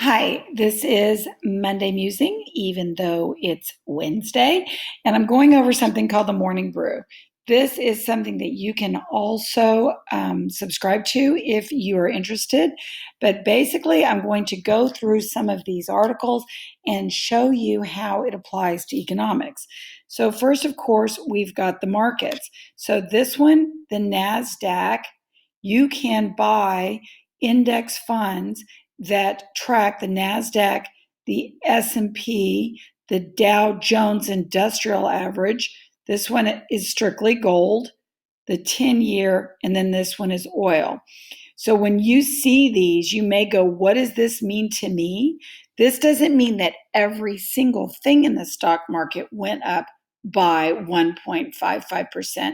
Hi, this is Monday Musing, even though it's Wednesday, and I'm going over something called the Morning Brew. This is something that you can also subscribe to if you are interested. But basically, I'm going to go through some of these articles and show you how it applies to economics. So, first, of course, we've got the markets. So, this one, the NASDAQ, you can buy index funds that track the NASDAQ, the S&P, the Dow Jones Industrial Average. This one is strictly gold, the 10-year, and then this one is oil. So when you see these, you may go, what does this mean to me? This doesn't mean that every single thing in the stock market went up by 1.55%.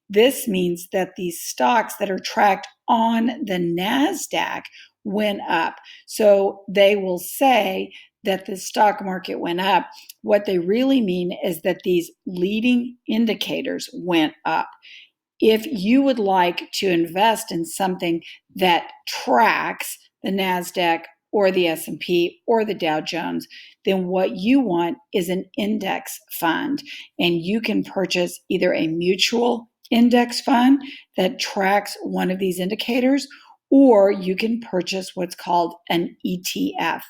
This means that these stocks that are tracked on the NASDAQ went up. So they will say that the stock market went up. What they really mean is that these leading indicators went up. If you would like to invest in something that tracks the NASDAQ or the S&P or the Dow Jones, then what you want is an index fund. And you can purchase either a mutual index fund that tracks one of these indicators, or you can purchase what's called an ETF.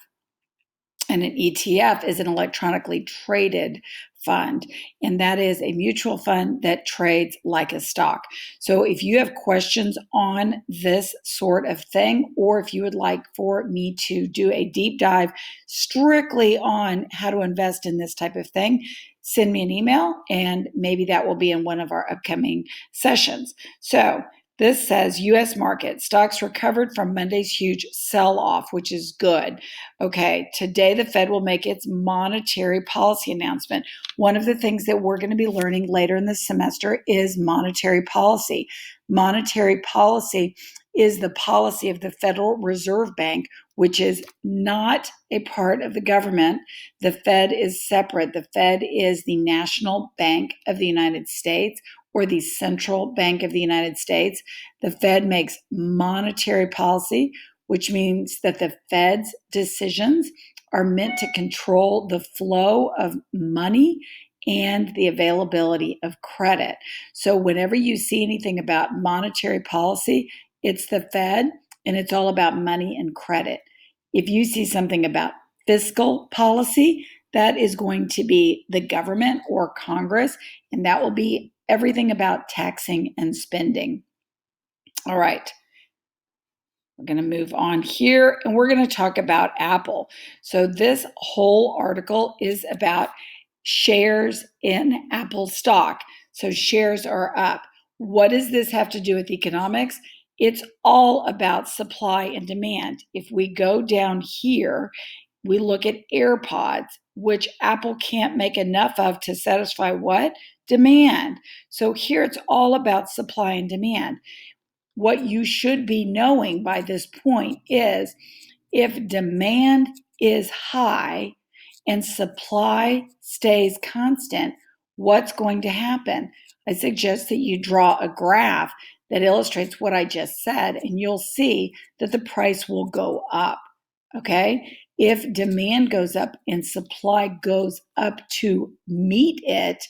And an ETF is an electronically traded fund, and that is a mutual fund that trades like a stock. So if you have questions on this sort of thing, or if you would like for me to do a deep dive strictly on how to invest in this type of thing, send me an email and maybe that will be in one of our upcoming sessions. So this says U.S. market stocks recovered from Monday's huge sell-off, which is good. Okay, today the Fed will make its monetary policy announcement. One of the things that we're going to be learning later in the semester is monetary policy. Monetary policy is the policy of the Federal Reserve Bank, which is not a part of the government. The Fed is separate. The Fed is the National Bank of the United States, or the Central Bank of the United States. The Fed makes monetary policy, which means that the Fed's decisions are meant to control the flow of money and the availability of credit. So whenever you see anything about monetary policy, it's the Fed and it's all about money and credit. If you see something about fiscal policy, that is going to be the government or Congress, and that will be everything about taxing and spending. All right. We're going to move on here and we're going to talk about Apple. So this whole article is about shares in Apple stock. So shares are up. What does this have to do with economics? It's all about supply and demand. If we go down here, we look at AirPods, which Apple can't make enough of to satisfy what? Demand. So here it's all about supply and demand. What you should be knowing by this point is if demand is high and supply stays constant, what's going to happen? I suggest that you draw a graph that illustrates what I just said, and you'll see that the price will go up. Okay? If demand goes up and supply goes up to meet it,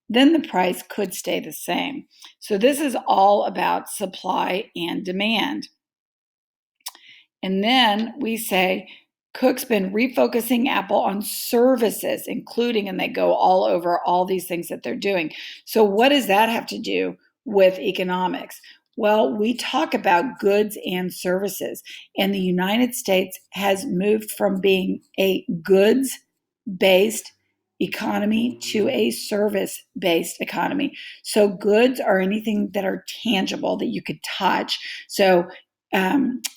then the price could stay the same. So this is all about supply and demand. And then we say, Cook's been refocusing Apple on services, including, and they go all over all these things that they're doing. So what does that have to do with economics? Well, we talk about goods and services, and the United States has moved from being a goods-based economy to a service-based economy. So goods are anything that are tangible that you could touch. So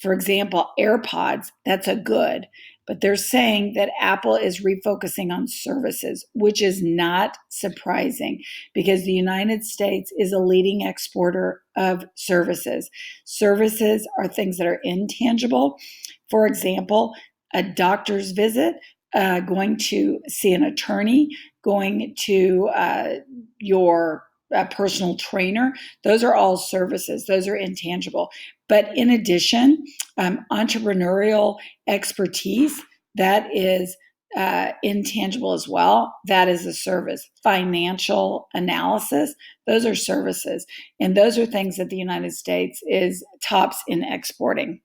for example, AirPods, that's a good, but they're saying that Apple is refocusing on services, which is not surprising because the United States is a leading exporter of services. Services are things that are intangible. For example, a doctor's visit, going to see an attorney, going to your personal trainer. Those are all services. Those are intangible. But in addition, entrepreneurial expertise, that is intangible as well. That is a service. Financial analysis, those are services. And those are things that the United States is tops in exporting.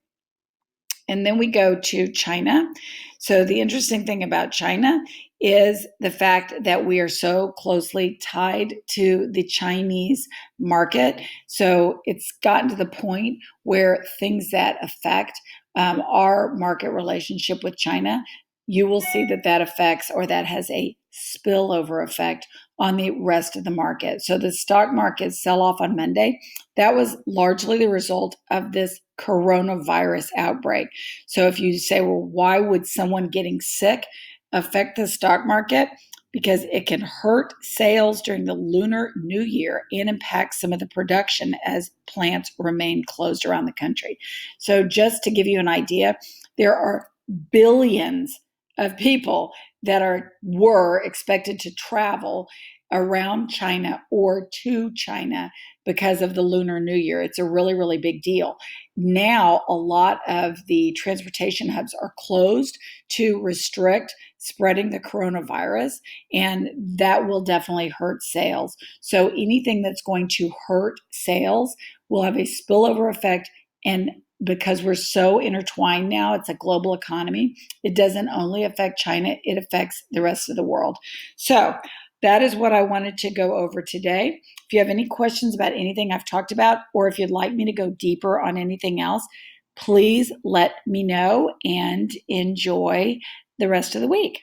And then we go to China. So the interesting thing about China is the fact that we are so closely tied to the Chinese market. So it's gotten to the point where things that affect our market relationship with China, you will see that that affects or that has a spillover effect on the rest of the market. So the stock market sell off on Monday, that was largely the result of this coronavirus outbreak. So if you say, well, why would someone getting sick affect the stock market? Because it can hurt sales during the Lunar New Year and impact some of the production as plants remain closed around the country. So just to give you an idea, there are billions of people that were expected to travel around China or to China because of the Lunar New Year. It's a really, really big deal. Now, a lot of the transportation hubs are closed to restrict spreading the coronavirus, and that will definitely hurt sales. So anything that's going to hurt sales will have a spillover effect. And because we're so intertwined now, it's a global economy. It doesn't only affect China, it affects the rest of the world. So that is what I wanted to go over today. If you have any questions about anything I've talked about, or if you'd like me to go deeper on anything else, please let me know and enjoy the rest of the week.